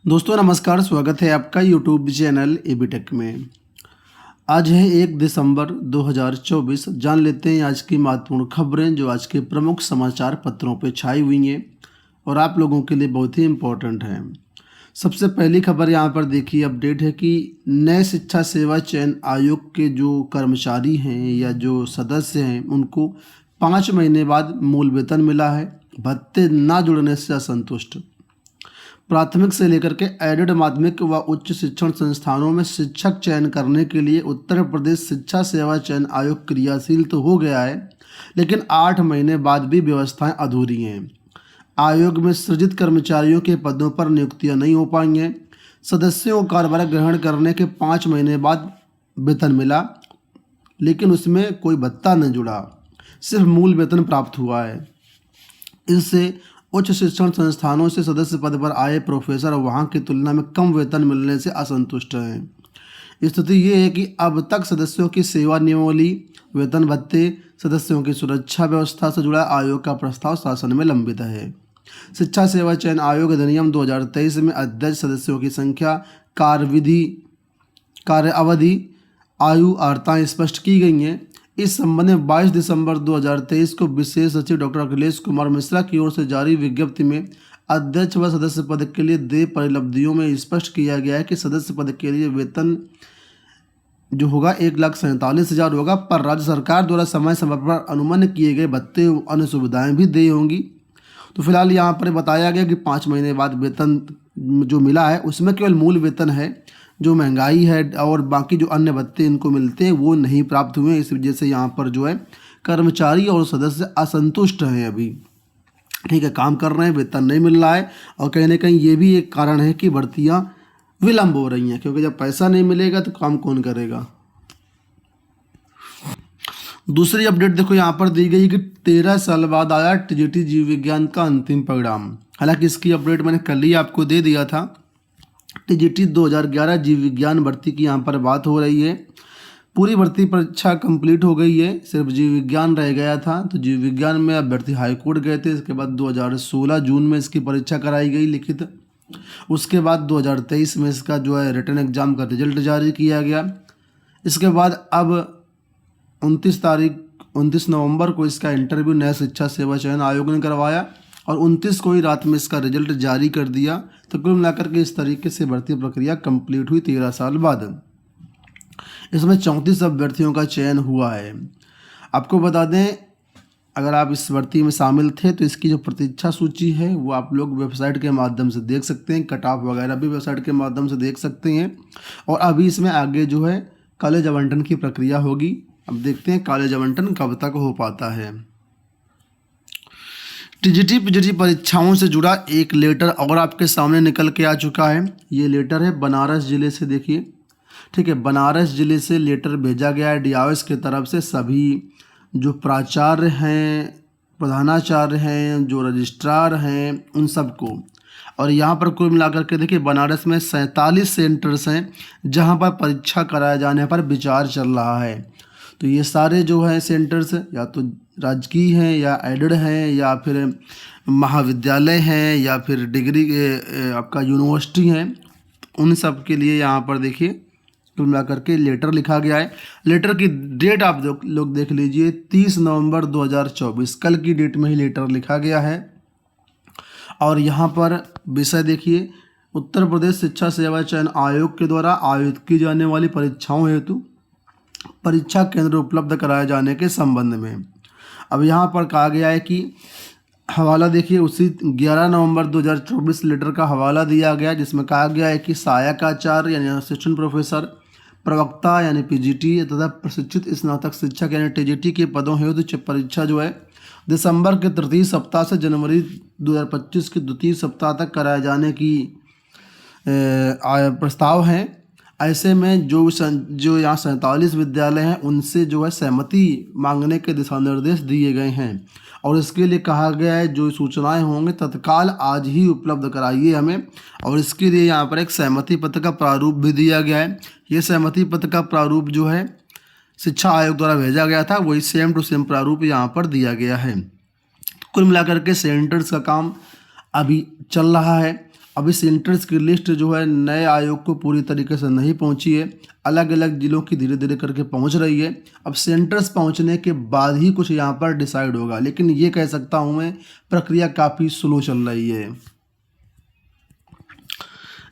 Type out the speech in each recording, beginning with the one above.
दोस्तों नमस्कार, स्वागत है आपका यूट्यूब चैनल एबी टेक में। आज है 1 दिसंबर 2024। जान लेते हैं आज की महत्वपूर्ण खबरें जो आज के प्रमुख समाचार पत्रों पर छाई हुई हैं और आप लोगों के लिए बहुत ही इम्पोर्टेंट हैं। सबसे पहली खबर यहाँ पर देखिए, अपडेट है कि नए शिक्षा सेवा चयन आयोग के जो कर्मचारी हैं या जो सदस्य हैं उनको 5 महीने बाद मूल वेतन मिला है। भत्ते ना जुड़ने से असंतुष्ट। प्राथमिक से लेकर के एडेड माध्यमिक व उच्च शिक्षण संस्थानों में शिक्षक चयन करने के लिए उत्तर प्रदेश शिक्षा सेवा चयन आयोग क्रियाशील तो हो गया है, लेकिन 8 महीने बाद भी व्यवस्थाएं अधूरी हैं। आयोग में सृजित कर्मचारियों के पदों पर नियुक्तियां नहीं हो पाई हैं। सदस्यों को कार्यभार ग्रहण करने के 5 महीने बाद वेतन मिला, लेकिन उसमें कोई भत्ता नहीं जुड़ा, सिर्फ मूल वेतन प्राप्त हुआ है। इससे उच्च शिक्षण संस्थानों से सदस्य पद पर आए प्रोफेसर वहां की तुलना में कम वेतन मिलने से असंतुष्ट हैं। स्थिति ये है कि अब तक सदस्यों की सेवा नियमावली, वेतन भत्ते, सदस्यों की सुरक्षा व्यवस्था से जुड़ा आयोग का प्रस्ताव शासन में लंबित है। शिक्षा सेवा चयन आयोग अधिनियम 2023 में अध्यक्ष, सदस्यों की संख्या, कार्य अवधि, आयु, अर्हताएं स्पष्ट की गई हैं। इस संबंध में 22 दिसंबर 2023 को विशेष सचिव डॉक्टर अखिलेश कुमार मिश्रा की ओर से जारी विज्ञप्ति में अध्यक्ष व सदस्य पद के लिए देय परिलब्धियों में स्पष्ट किया गया है कि सदस्य पद के लिए वेतन जो होगा 1,47,000 होगा, पर राज्य सरकार द्वारा समय समय पर अनुमन्य किए गए भत्ते अन्य सुविधाएं भी देय होंगी। तो फिलहाल यहाँ पर बताया गया कि 5 महीने बाद वेतन जो मिला है उसमें केवल मूल वेतन है, जो महंगाई है और बाकी जो अन्य भत्ते इनको मिलते हैं वो नहीं प्राप्त हुए। इस वजह से यहाँ पर जो है कर्मचारी और सदस्य असंतुष्ट हैं। अभी ठीक है, काम कर रहे हैं, वेतन नहीं मिल रहा है और कहीं ना कहीं ये भी एक कारण है कि भर्तियाँ विलंब हो रही हैं, क्योंकि जब पैसा नहीं मिलेगा तो काम कौन करेगा। दूसरी अपडेट देखो यहाँ पर दी गई कि 13 साल बाद आया टीजीटी जीव विज्ञान का अंतिम परिणाम। हालांकि इसकी अपडेट मैंने कल ही आपको दे दिया था। टीजीटी 2011 जीव विज्ञान भर्ती की यहाँ पर बात हो रही है। पूरी भर्ती परीक्षा कंप्लीट हो गई है, सिर्फ जीव विज्ञान रह गया था। तो जीव विज्ञान में अभ्यर्थी हाईकोर्ट गए थे। इसके बाद 2016 जून में इसकी परीक्षा कराई गई लिखित। उसके बाद 2023 में इसका जो है रिटन एग्जाम का रिजल्ट जारी किया गया। इसके बाद अब 29 नवंबर को इसका इंटरव्यू नया शिक्षा सेवा चयन आयोग ने करवाया और 29 को ही रात में इसका रिजल्ट जारी कर दिया। तो कुल मिलाकर के इस तरीके से भर्ती प्रक्रिया कंप्लीट हुई 13 साल बाद। इसमें 34 अभ्यर्थियों का चयन हुआ है। आपको बता दें, अगर आप इस भर्ती में शामिल थे तो इसकी जो प्रतीक्षा सूची है वो आप लोग वेबसाइट के माध्यम से देख सकते हैं। कट ऑफ वगैरह भी वेबसाइट के माध्यम से देख सकते हैं। और अभी इसमें आगे जो है कॉलेज आवंटन की प्रक्रिया होगी। अब देखते हैं कॉलेज आवंटन कब तक हो पाता है। टीजीटी पीजीटी परीक्षाओं से जुड़ा एक लेटर और आपके सामने निकल के आ चुका है। ये लेटर है बनारस ज़िले से, देखिए ठीक है, बनारस ज़िले से लेटर भेजा गया है डीआईओएस की तरफ से सभी जो प्राचार्य हैं, प्रधानाचार्य हैं, जो रजिस्ट्रार हैं, उन सबको। और यहाँ पर कुल मिलाकर के देखिए बनारस में 47 सेंटर्स हैं जहाँ पर परीक्षा कराए जाने पर विचार चल रहा है। तो ये सारे जो है सेंटर्स या तो राजकीय हैं या एडेड हैं या फिर महाविद्यालय हैं या फिर डिग्री आपका यूनिवर्सिटी हैं। उन सब के लिए यहाँ पर देखिए कुल मिलाकर के लेटर लिखा गया है। लेटर की डेट आप लोग देख लीजिए, 30 नवंबर 2024, कल की डेट में ही लेटर लिखा गया है। और यहाँ पर विषय देखिए, उत्तर प्रदेश शिक्षा सेवा चयन आयोग के द्वारा आयोजित की जाने वाली परीक्षाओं हेतु परीक्षा केंद्र उपलब्ध कराए जाने के संबंध में। अब यहाँ पर कहा गया है कि हवाला देखिए, उसी 11 नवंबर 2024 लेटर का हवाला दिया गया जिसमें कहा गया है कि सहायक आचार्य यानी असिस्टेंट प्रोफेसर, प्रवक्ता यानी पीजीटी तथा प्रशिक्षित स्नातक शिक्षक यानी टीजीटी के पदों हेतु परीक्षा जो है दिसंबर के तृतीय सप्ताह से जनवरी 2025 के द्वितीय सप्ताह तक कराए जाने की प्रस्ताव है। ऐसे में जो यहाँ 47 विद्यालय हैं उनसे जो है सहमति मांगने के दिशा निर्देश दिए गए हैं और इसके लिए कहा गया है जो सूचनाएं होंगे तत्काल आज ही उपलब्ध कराइए हमें। और इसके लिए यहाँ पर एक सहमति पत्र का प्रारूप भी दिया गया है। ये सहमति पत्र का प्रारूप जो है शिक्षा आयोग द्वारा भेजा गया था, वही सेम टू सेम प्रारूप यहाँ पर दिया गया है। कुल मिलाकर के सेंटर्स का काम अभी चल रहा है अभी सेंटर्स की लिस्ट जो है नए आयोग को पूरी तरीके से नहीं पहुंची है, अलग अलग जिलों की धीरे धीरे करके पहुंच रही है। अब सेंटर्स पहुंचने के बाद ही कुछ यहाँ पर डिसाइड होगा, लेकिन ये कह सकता हूँ मैं प्रक्रिया काफ़ी स्लो चल रही है।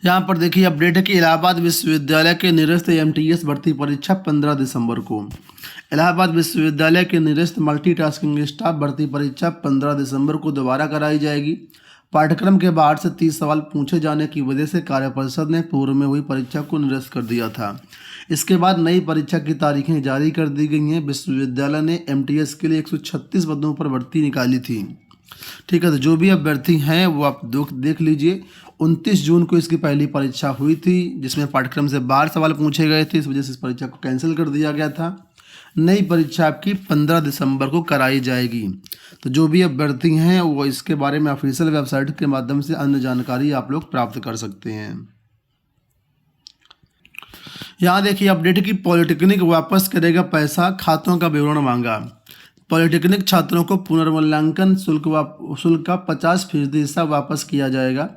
यहाँ पर देखिए अपडेट है कि इलाहाबाद विश्वविद्यालय के निरस्त एमटीएस भर्ती परीक्षा 15 दिसंबर को। इलाहाबाद विश्वविद्यालय के निरस्त मल्टीटास्किंग स्टाफ भर्ती परीक्षा 15 दिसंबर को दोबारा कराई जाएगी। पाठ्यक्रम के बाहर से 30 सवाल पूछे जाने की वजह से कार्य परिषद ने पूर्व में हुई परीक्षा को निरस्त कर दिया था। इसके बाद नई परीक्षा की तारीखें जारी कर दी गई हैं। विश्वविद्यालय ने एमटीएस के लिए 136 पदों पर भर्ती निकाली थी। ठीक है, तो जो भी अभ्यर्थी हैं वो आप देख लीजिए। 29 जून को इसकी पहली परीक्षा हुई थी, जिसमें पाठ्यक्रम से बाहर सवाल पूछे गए थे, इस वजह से इस परीक्षा को कैंसिल कर दिया गया था। नई परीक्षा आपकी 15 दिसंबर को कराई जाएगी। तो जो भी अभ्यर्थी हैं वो इसके बारे में ऑफिशियल वेबसाइट के माध्यम से अन्य जानकारी आप लोग प्राप्त कर सकते हैं। यहाँ देखिए अपडेट की पॉलिटेक्निक वापस करेगा पैसा, खातों का विवरण मांगा। पॉलिटेक्निक छात्रों को पुनर्मूल्यांकन शुल्क का 50% हिस्सा वापस किया जाएगा।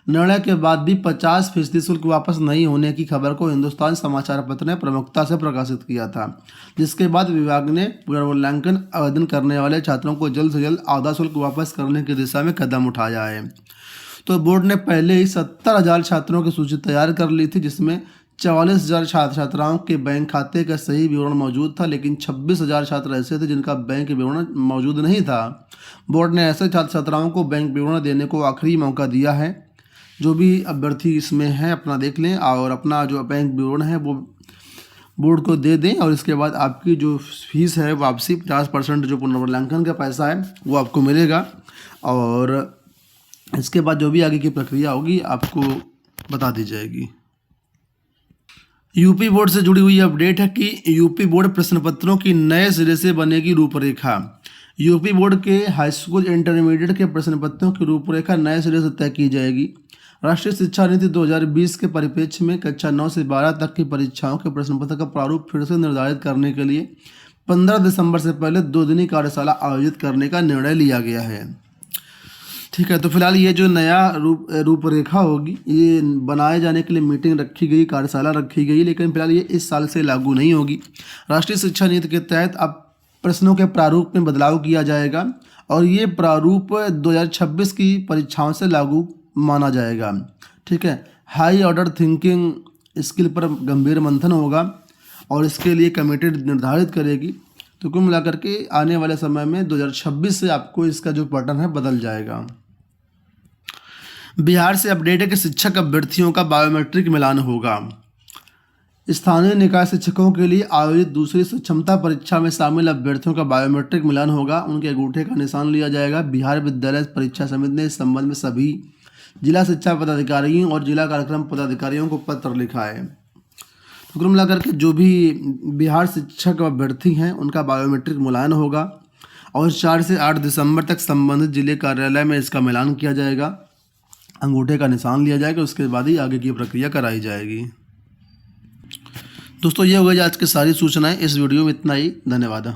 निर्णय के बाद भी 50% शुल्क वापस नहीं होने की खबर को हिंदुस्तान समाचार पत्र ने प्रमुखता से प्रकाशित किया था, जिसके बाद विभाग ने पुनर्मूल्यांकन आवेदन करने वाले छात्रों को जल्द से जल्द आधा शुल्क वापस करने की दिशा में कदम उठाया है। तो बोर्ड ने पहले ही 70,000 छात्रों की सूची तैयार कर ली थी, जिसमें 44,000 छात्र छात्राओं के बैंक खाते का सही विवरण मौजूद था, लेकिन 26,000 छात्र ऐसे थे जिनका बैंक विवरण मौजूद नहीं था। बोर्ड ने ऐसे छात्र छात्राओं को बैंक विवरण देने को आखिरी मौका दिया है। जो भी अभ्यर्थी इसमें हैं अपना देख लें और अपना जो बैंक विवरण है वो बोर्ड को दे दें, और इसके बाद आपकी जो फीस है वापसी 50% जो पुनर्मूल्यांकन का पैसा है वो आपको मिलेगा। और इसके बाद जो भी आगे की प्रक्रिया होगी आपको बता दी जाएगी। यूपी बोर्ड से जुड़ी हुई अपडेट है कि यूपी बोर्ड प्रश्न पत्रों की नए सिरे से बनेगी रूपरेखा। यूपी बोर्ड के हाई स्कूल इंटरमीडिएट के प्रश्न पत्रों की रूपरेखा नए सिरे से तय की जाएगी। राष्ट्रीय शिक्षा नीति 2020 के परिप्रेक्ष्य में कक्षा 9 से 12 तक की परीक्षाओं के प्रश्न पत्र का प्रारूप फिर से निर्धारित करने के लिए 15 दिसंबर से पहले 2 दिनी कार्यशाला आयोजित करने का निर्णय लिया गया है। ठीक है, तो फिलहाल ये जो नया रूपरेखा होगी ये बनाए जाने के लिए मीटिंग रखी गई, कार्यशाला रखी गई, लेकिन फिलहाल ये इस साल से लागू नहीं होगी। राष्ट्रीय शिक्षा नीति के तहत अब प्रश्नों के प्रारूप में बदलाव किया जाएगा और ये प्रारूप 2026 की परीक्षाओं से लागू माना जाएगा। ठीक है, हाई ऑर्डर थिंकिंग स्किल पर गंभीर मंथन होगा और इसके लिए कमेटी निर्धारित करेगी। तो कुल मिलाकर के आने वाले समय में 2026 से आपको इसका जो पैटर्न है बदल जाएगा। बिहार से अपडेट है कि शिक्षक अभ्यर्थियों का बायोमेट्रिक मिलान होगा। स्थानीय निकाय शिक्षकों के लिए आयोजित दूसरी सक्षमता परीक्षा में शामिल अभ्यर्थियों का बायोमेट्रिक मिलान होगा। उनके अंगूठे का निशान लिया जाएगा। बिहार विद्यालय परीक्षा समिति ने इस संबंध में सभी जिला शिक्षा पदाधिकारियों और जिला कार्यक्रम पदाधिकारियों को पत्र लिखा है। तो कुल मिलाकर के जो भी बिहार शिक्षक अभ्यर्थी हैं उनका बायोमेट्रिक मिलान होगा और 4 से 8 दिसंबर तक संबंधित जिले कार्यालय में इसका मिलान किया जाएगा, अंगूठे का निशान लिया जाएगा, उसके बाद ही आगे की प्रक्रिया कराई जाएगी। दोस्तों ये हो गई आज की सारी सूचनाएं। इस वीडियो में इतना ही। धन्यवाद।